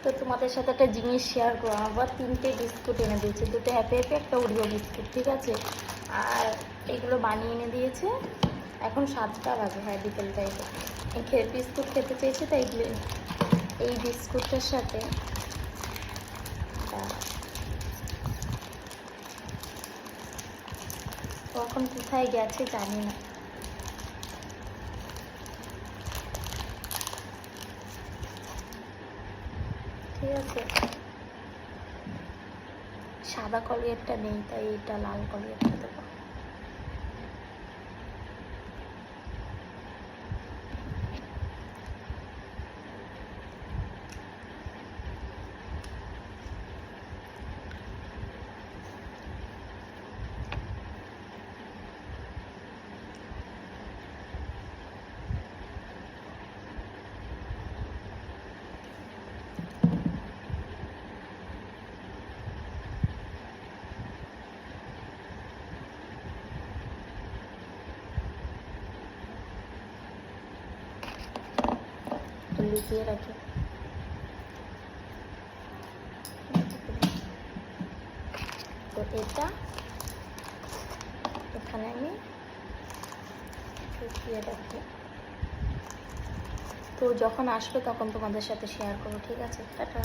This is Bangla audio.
তো তোমাদের সাথে একটা জিনিস শেয়ার করো, আবার 3টে বিস্কুট এনে দিয়েছে, 2টো হ্যাপি হ্যাপি, একটা ওরিও বিস্কুট, ঠিক আছে। আর এগুলো বানিয়ে এনে দিয়েছে। এখন 7টা বাজে, হ্যাঁ বিকেল টাইপে। বিস্কুট খেতে চেয়েছে, তাই এই বিস্কুটটার সাথে এখন কোথায় গেছে জানি না। ঠিক আছে, সাদা কলিয়ারটা নেই, তাই এটা লাল কলিয়ারটা দেবো। লুকিয়ে রাখি। তো এটা এখানে আমি লুকিয়ে রাখি, তো যখন আসবে তখন তোমাদের সাথে শেয়ার করবো, ঠিক আছে। টাটা।